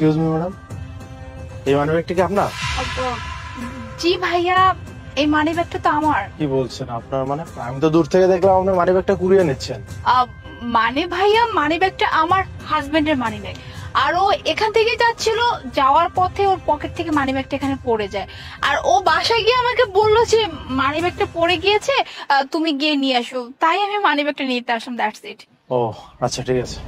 Excuse me madam, এই মানি ব্যাগটা কি আপনার? জি ভাইয়া, এই মানি ব্যাগটা তো আমার। কি বলছেন আপনার? মানে আমি তো দূর থেকে দেখলাম আপনার মানি ব্যাগটা কুড়িয়ে নিচ্ছেন। মানে ভাইয়া, মানি ব্যাগটা আমার হাজবেন্ডের মানি ব্যাগ, আর ও এখান থেকে যাচ্ছিল, যাওয়ার পথে ওর পকেট থেকে মানি ব্যাগটা এখানে পড়ে যায়, আর ও বাসায় গিয়ে আমাকে বললো যে মানি ব্যাগটা পড়ে গিয়েছে, তুমি গিয়ে নিয়ে আসো, তাই আমি মানি ব্যাগটা নিতে আসলাম, দ্যাটস ইট। ও আচ্ছা, ঠিক আছে।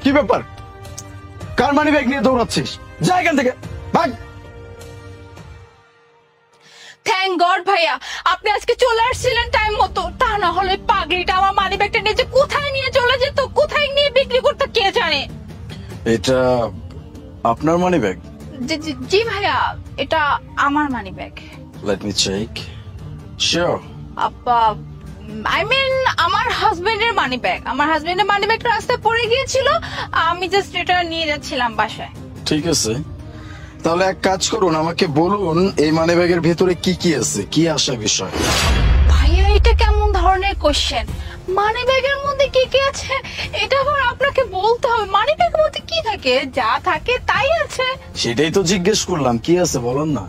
কি ব্যাপার? কার মানি ব্যাগ নিয়ে দৌড়াচ্ছিস? যা এখান থেকে, ভাগ। থ্যাংক গড ভাইয়া, আপনি আজকে চলে আসছিলেন টাইম মতো, তা না হলে পাগড়িটা আমার মানি ব্যাগটা নিয়ে যে কোথায় নিয়ে চলে যেত, কোথায় নিয়ে বিক্রি করতে কে জানে। এটা আপনার মানি ব্যাগ? জি ভাইয়া, এটা আমার money bag. Let me check. Sure? I mean আমার হাজবেন্ডের মানি ব্যাগ। আমার হাজবেন্ডের মানি ব্যাগটা রাস্তায় পড়ে গিয়েছিল, আমি জাস্ট এটা নিয়ে যাচ্ছিলাম বাসায়। ঠিক আছে, তাহলে এক কাজ করুন, আমাকে বলুন এই মানি ব্যাগের ভেতরে কি কি আছে, কি আসে বিষয়। ভাইয়া এটা কেমন ধরনের কোশ্চেন? মানি ব্যাগের মধ্যে কি কি আছে এটা আবার আপনাকে বলতে হবে? মানি ব্যাগের মধ্যে কি থাকে? যা থাকে তাই আছে। সেটাই তো জিজ্ঞেস করলাম, কি আছে বলুন না।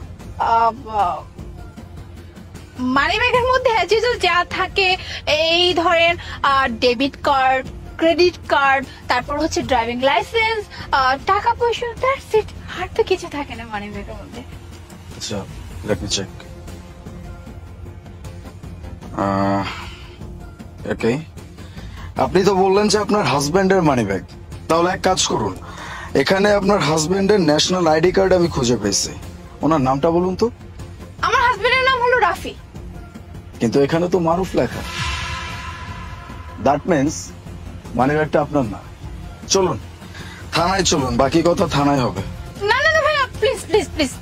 মানি ব্যাগের মধ্যে যা থাকে, এই ধরেন ডেবিট কার্ড, ক্রেডিট কার্ড, তারপর হচ্ছে ড্রাইভিং লাইসেন্স, টাকা পয়সা, দ্যাটস ইট। আর তো কিছু থাকে না মানি ব্যাগের মধ্যে। আচ্ছা, লেট মি চেক। ওকে, আপনি তো বললেন যে আপনার হাজবেন্ডের মানি ব্যাগ, তাহলে এক কাজ করুন, এখানে আপনার হাজবেন্ডের ন্যাশনাল আইডি কার্ড আমি খুঁজে পেয়েছি। ওনার নামটা বলুন তো। আমার হাজবেন্ডের নাম হলো রাফি। কিন্তু এখানে তো মারুফ লেখা। দ্যাট মিন্স মানি ব্যাগটা আপনার না। চলুন থানায় চলুন, বাকি কথা থানায় হবে। না না না ভাইয়া, প্লিজ প্লিজ প্লিজ,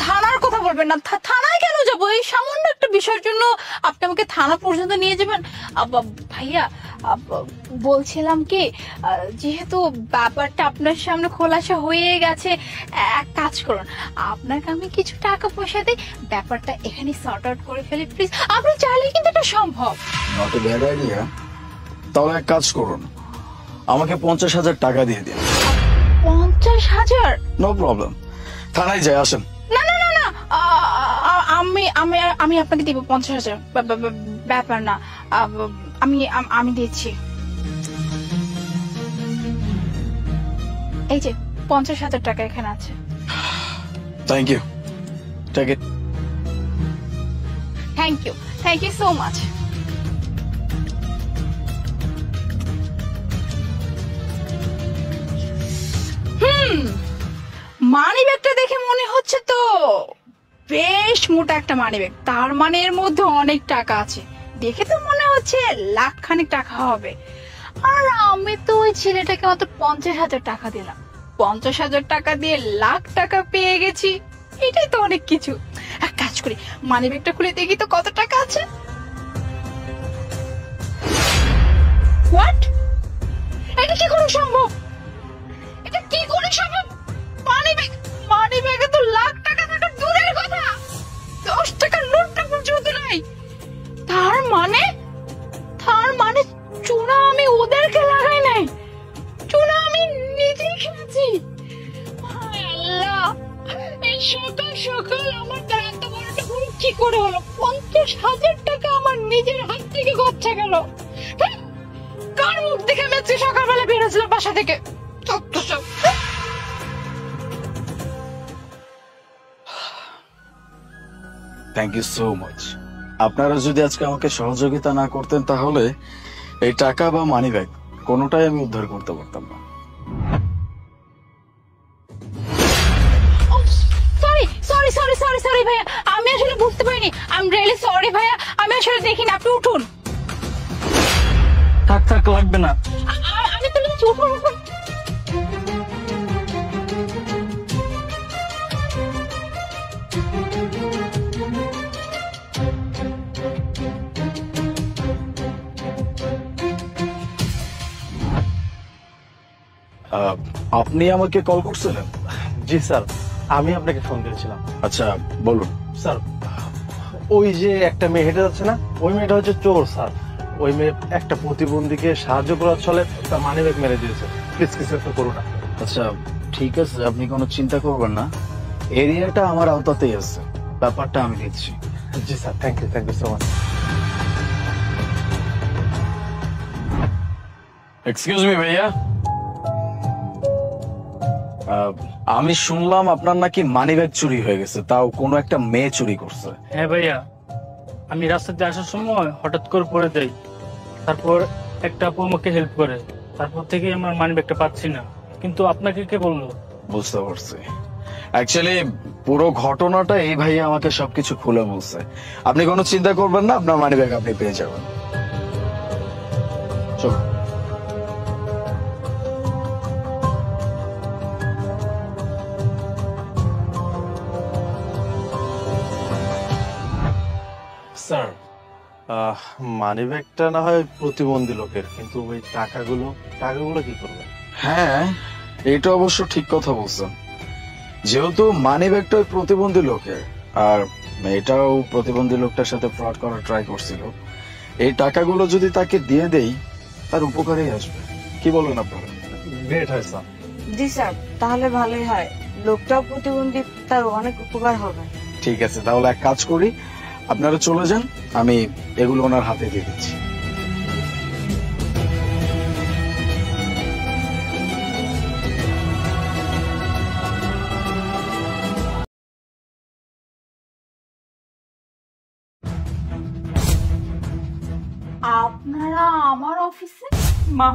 থানার কথা বলবেন না। থানায় কেন যাবো? এই সামান্য একটা বিষয়ের জন্য আপনি আমাকে থানা পর্যন্ত নিয়ে যাবেন? ভাইয়া বলছিলাম কি, যেহেতু ব্যাপারটা আপনার সামনে খোলাসা হয়ে গেছে, এক কাজ করুন, আপনাকে আমি কিছু টাকা পয়সা দিই, ব্যাপারটা এখানে সর্ট আউট করে ফেলি প্লিজ। আপনি চাইলে কিন্তু এটা সম্ভব। Not a bad idea. তাহলে এক কাজ করুন, আমাকে 50,000 টাকা দিয়ে দিন। 50,000? নো প্রবলেম, থানায় যাই, আসেন। না না না না, আমি আমি আমি আপনাকে দিব 50,000। ব্যাপার না, আমি দিচ্ছি। এই যে 50,000 টাকা এখানে আছে। Thank you, take it. Thank you so much. Money ব্যাগটা দেখে মনে হচ্ছে তো বেশ মোটা একটা মানি ব্যাগ, তার মানে এর মধ্যে অনেক টাকা আছে। দেখে তো মনে হচ্ছে লাখখানেক টাকা হবে। আর আমি তো ওই ছেলেটাকে মাত্র 50,000 টাকা দিলাম, 50,000 টাকা দিয়ে লাখ টাকা পেয়ে গেছি, এটাই তো অনেক কিছু। এক কাজ করি, মানি ব্যাগটা খুলে দেখি তো কত টাকা আছে। হোয়াট? এটা কি করে সম্ভব? এটা কি করে সম্ভব? মানি ব্যাগে তো লাখ টাকা থাকা দূরের কথা, 10 টাকার নোটটা পর্যন্ত নাই। তার মানে চুনা আমি ওদেরকে লাগাই নাই, চুনা আমি নিজেই খেয়েছি। আল্লাহ, এই সকাল সকাল আমার এত বড় একটা ভুল কি করে হলো? 50,000 টাকা আমার নিজের হাত থেকে গচ্ছা গেল। কার মুখ দেখে আমি আজকে সকালবেলা বেরোছিলাম বাসা থেকে? Thank you so much. আপনারা যদি আজকে আমাকে সহযোগিতা না করতেন তাহলে এই টাকা বা মানি ব্যাগ কোনোটাই আমি উদ্ধার করতে পারতাম না। সরি ভাইয়া, আমি আসলে বুঝতে পারিনি। আই এম রিয়েলি সরি ভাইয়া, আমি আসলে দেখিনি। আপনি উঠুন। থাক লাগবে না, আমি তো উঠুন। আপনি আমাকে কল করছিলেন? জি স্যার, আমি আপনাকে ফোন দিয়েছিলাম। আচ্ছা বলুন। স্যার, ওই যে একটা মেয়ে হেঁটে যাচ্ছে না, ওই মেয়েটা হচ্ছে চোর স্যার। ওই মেয়ে একটা প্রতিবন্ধীকে সাহায্য করার ছলে তার মানিব্যাগ মেরে দিয়েছে। প্লিজ কিছু একটা করুন না। আচ্ছা ঠিক আছে, আপনি কোনো চিন্তা করবেন না, এরিয়াটা আমার আওতাতেই আছে, ব্যাপারটা আমি দেখছি। জি sir, thank you so much. Excuse me ভাইয়া, আমি শুনলাম আপনার নাকি মানিব্যাগ চুরি হয়ে গেছে, তাও কোনো একটা মেয়ে চুরি করছে। হ্যাঁ ভাইয়া, আমি রাস্তাতে আসার সময় হঠাৎ করে পড়ে যাই, তারপর একটা আপু আমাকে হেল্প করে, তারপর থেকে আমার মানিব্যাগটা পাচ্ছি না। কিন্তু আপনাকে কে বললো? বুঝতে পারছি, অ্যাকচুয়ালি পুরো ঘটনাটা এই ভাইয়া আমাকে সবকিছু খুলে বলছে। আপনি কোনো চিন্তা করবেন না, আপনার মানিব্যাগ আপনি পেয়ে যাবেন। চলো। স্যার, মানিব্যাগটা না হয় প্রতিবন্ধী লোকের, কিন্তু ওই টাকাগুলো কি করবে? হ্যাঁ, এটা অবশ্য ঠিক কথা বলছেন। যেহেতু মানিব্যাগটা ওই প্রতিবন্ধী লোকের, আর মেয়েটাও প্রতিবন্ধী লোকটার সাথে ফ্রড করার ট্রাই করছিল, এই টাকাগুলো যদি তাকে দিয়ে দেই তার উপকারেই আসবে। কি বলেন আপনারা? গ্রেট হয় স্যার। জি স্যার, তাহলে ভালোই হয়, লোকটাও প্রতিবন্ধী, তার অনেক উপকার হবে। ঠিক আছে, তাহলে এক কাজ করি, আপনারা চলে যান, আমি এগুলো ওনার হাতে দিয়ে দিচ্ছি। আপনারা আমার অফিসে? মা,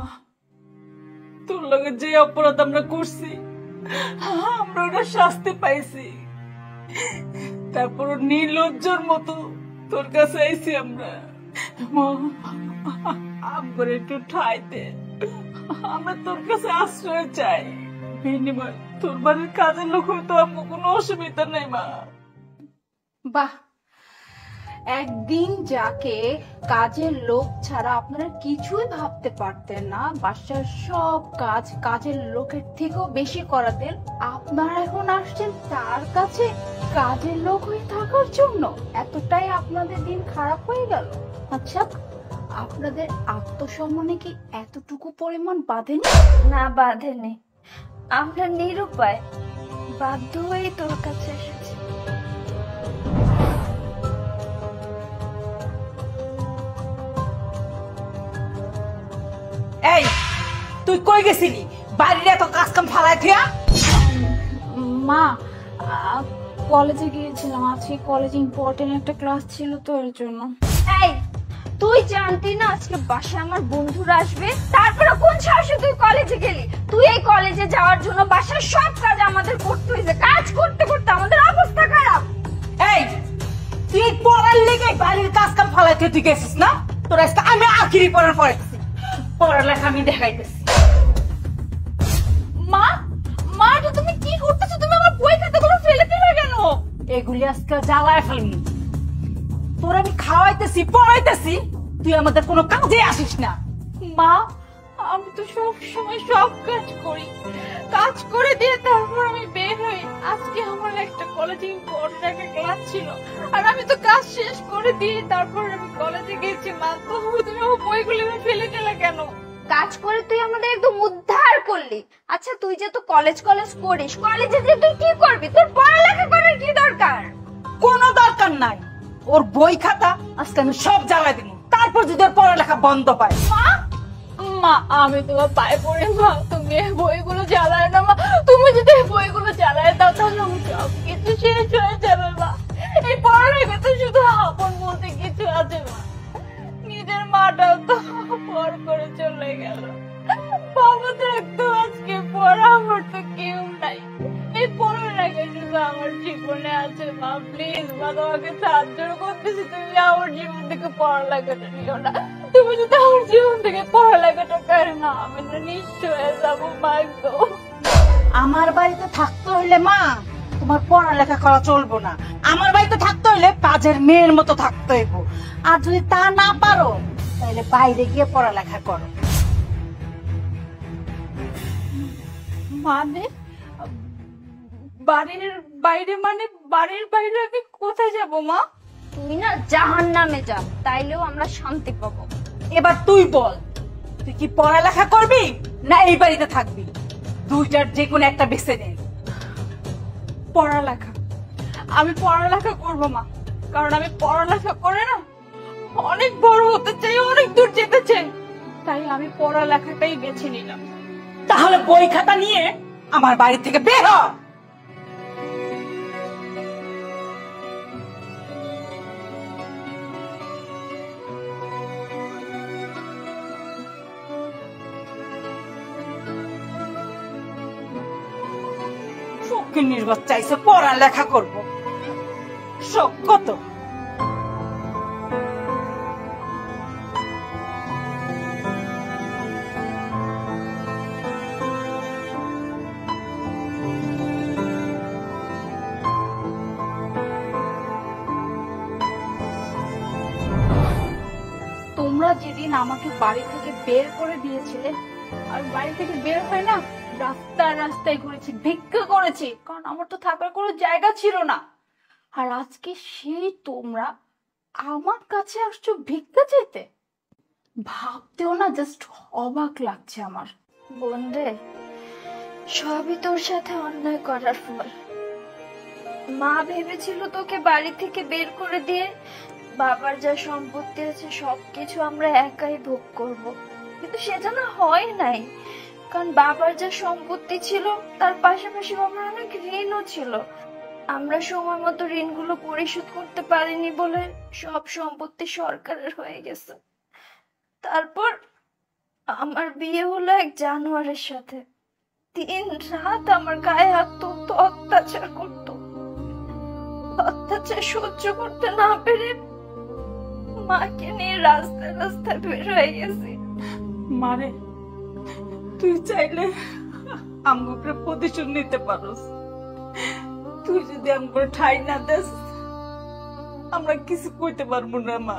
তোর লগে যে অপরাধ আমরা করছি, আমরা ওটা শাস্তি পাইছি, তারপর নির্লজ্জর মতো তোর কাছে আইছি আমরা। মা, আমরা একটু ঠাঁই দে, আমরা তোর কাছে আশ্রয় চাই। বিনিময় তোর বাড়ির কাজের লোক হয়তো আমার কোনো অসুবিধা নেই মা। বাহ, একদিন যাকে কাজের লোক ছাড়া আপনারা কিছুই ভাবতে পারতেন না, বাসার সব কাজ কাজের লোকের থেকেও বেশি করাতেন, আপনারা এখন আসছেন তার কাছে কাজের লোক হয়ে থাকার জন্য। এতটাই আপনাদের দিন খারাপ হয়ে গেল? আচ্ছা, আপনাদের আত্মসম্মানে কি এতটুকু পরিমাণ বাঁধেনি? না, বাঁধেনি, আমরা নিরুপায় বাধ্য হয়ে তোর কাছে এসেছি। এই, তুই কই গেছিলি? বাড়ির এত কাজ কাম ফালাই থিয়া? মা, কলেজে গিয়েছিলাম, আজকে কলেজে ইম্পর্টেন্ট একটা ক্লাস ছিল তো এর জন্য। এই, তুই জানতি না আজকে বাসায় আমার বন্ধুরা আসবে? তারপরে কোন সাহসে তুই কলেজে গেলি? তুই এই কলেজে যাওয়ার জন্য বাসার সব কাজ আমাদের করতে হয়েছে, কাজ করতে করতে আমাদের অবস্থা খারাপ। এই, তুই পড়ার লেগে বাড়ির কাজ কাম ফালাই থিয়া তুই গেছিস না? তোর আজকে আমি আখিরি পড়ার পড়াইতেছি, পড়ালেখা আমি দেখাইতেছি। মা, মা, এটা তুমি কি করতেছো? তুমি আমার বই খাতাগুলো ফেলে দিলে কেন? এগুলি আজকে জ্বালায় ফেলবি। তোর আমি খাওয়াইতেছি, পড়াইতেছি, তুই আমাদের কোনো কাজে আসিস না। মা, আমি তো সব সময় সব কাজ করি, কাজ করে দিয়ে তারপর আমি বের হই। আজকে আমার একটা কলেজে ইম্পর্টেন্ট একটা ক্লাস ছিল, আর আমি তো কাজ শেষ করে দিয়ে তারপর আমি কলেজে গেছি। মা, তুমি আমার বইগুলো ফেলে দিলে কেন? কাজ করে তুই আমাদের একদম উদ্ধার করলি। আচ্ছা, তুই যে তো কলেজ করিস, কলেজে যে তুই কি করবি? তোর পড়ালেখা করার কি দরকার? কোনো দরকার নাই, ওর বই খাতা আজকে আমি সব জ্বালাই দিব, তারপর যদি ওর পড়ালেখা বন্ধ পায়। মা, মা, আমি তোমার পায়ে পড়ি মা, তুমি এই বইগুলো জ্বালায় না মা। তুমি যদি এই বইগুলো জ্বালায় দাও তাহলে আমি সব কিছু শেষ হয়ে যাবে মা। এই পড়ালেখা তো শুধু আপন বলতে কিছু আছে মা। নিজের মাটাও তো পর করে চলে গেল, বাবা থাকতো আজকে পর, আমার তো কেউ নাই। এই পড়ালেখা শুধু আমার জীবনে আছে মা। প্লিজ মা, তোমাকে সাহায্য করতেছি, তুমি আমার জীবন থেকে পড়ালেখাটা নিও না। তুমি যদি আমার জীবন থেকে পড়ালেখাটা করে না, আমি তো নিঃস্ব হয়ে যাবো মা একদম। আমার বাড়িতে থাকতে হইলে মা তোমার পড়ালেখা করা চলবো না, আমার বাড়িতে থাকতে হইলে কাজের মেয়ের মতো থাকতে হইব। আর যদি তা না পারো তাহলে বাইরে গিয়ে পড়ালেখা করো। মানে বাড়ির বাইরে? মানে বাড়ির বাইরে আমি কোথায় যাব মা? তুই না জাহান্নামে যা, তাইলেও আমরা শান্তি পাবো। এবার তুই বল, তুই কি পড়ালেখা করবি না এই বাড়িতে থাকবি? দুইটার যে কোনো একটা বেছে নে। পড়ালেখা। আমি পড়ালেখা করবো মা, কারণ আমি পড়ালেখা করে না অনেক বড় হতে চাই, অনেক দূর যেতে চাই, তাই আমি পড়ালেখাটাই বেছে নিলাম। তাহলে বই খাতা নিয়ে আমার বাড়ি থেকে বের হ। নির্বাচ চাইছে পড়ালেখা করবো, শখ কত। তোমরা যেদিন আমাকে বাড়ি থেকে বের করে দিয়েছিলে, আর বাড়ি থেকে বের হয় না রাস্তায় রাস্তায় ঘুরেছি, ভিক্ষা করেছি, কারণ আমার তো থাকার কোনো জায়গা ছিল না। আর আজকে সেই তোমরা আমার কাছে আসছো ভিক্ষা চাইতে, ভাবতেও না জাস্ট অবাক লাগছে আমার। বোন রে, সবই তোর সাথে অন্যায় করার ফল। মা ভেবেছিল তোকে বাড়ি থেকে বের করে দিয়ে বাবার যা সম্পত্তি আছে সবকিছু আমরা একাই ভোগ করব, কিন্তু সেটা না হয় নাই। কারণ বাবার যা সম্পত্তি ছিল তার পাশাপাশি বাবার অনেক ঋণও ছিল। আমরা সময় মতো ঋণগুলো পরিশোধ করতে পারিনি বলে সব সম্পত্তি সরকারের হয়ে গেছে। তারপর আমার বিয়ে হলো এক জানোয়ারের সাথে। দিন রাত আমার গায়ে হাত তুলতো, অত্যাচার করতো। অত্যাচার সহ্য করতে না পেরে মাকে নিয়ে রাস্তায় রাস্তায় বের হয়ে গেছি। মারে, তুই চাইলে আমগুলোর প্রতিশোধ নিতে পারোস। তুই যদি আমগুলো ঠাই না দেস, আমরা কিছু কইতে পারবো না মা।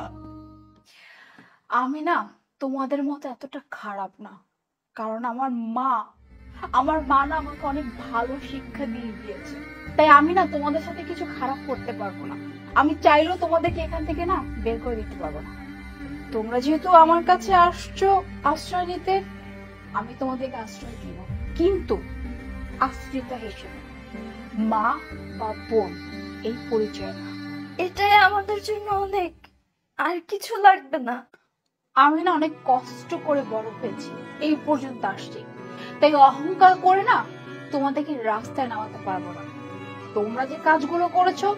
আমি না তোমাদের মতো এতটা খারাপ না, কারণ আমার মা না আমাকে অনেক ভালো শিক্ষা দিয়ে দিয়েছে। তাই আমি না তোমাদের সাথে কিছু খারাপ করতে পারবো না। আমি চাইলেও তোমাদেরকে এখান থেকে না বের করে দিতে পারবো না। তোমরা যেহেতু আমার কাছে আসছো আশ্রয় নিতে, আমি তোমাদেরকে আশ্রয় দিব, কিন্তু আশ্রিতা হিসেবে, মা বা বোন এই পরিচয় না। এটাই আমাদের জন্য অনেক, আর কিছু লাগবে না। আমি না অনেক কষ্ট করে বড় হয়েছি, এই পর্যন্ত আসছি, তাই অহংকার করে না তোমাদেরকে রাস্তায় নামাতে পারবো না। তোমরা যে কাজগুলো করেছো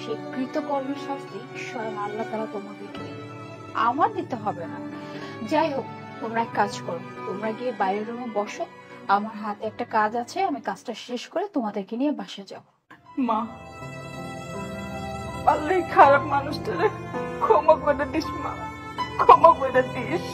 সেই কৃতকর্মের শাস্তি স্বয়ং আল্লাহ তাআলা তোমাদেরকে দিবে, আমার দিতে হবে না। যাই হোক, তোমরা এক কাজ করো, তোমরা গিয়ে বাইরের রুমে বসো, আমার হাতে একটা কাজ আছে, আমি কাজটা শেষ করে তোমাদেরকে নিয়ে বাসায় যাবো। মা, পারলে খারাপ মানুষটারে ক্ষমা করে দিস মা, ক্ষমা করে দিস।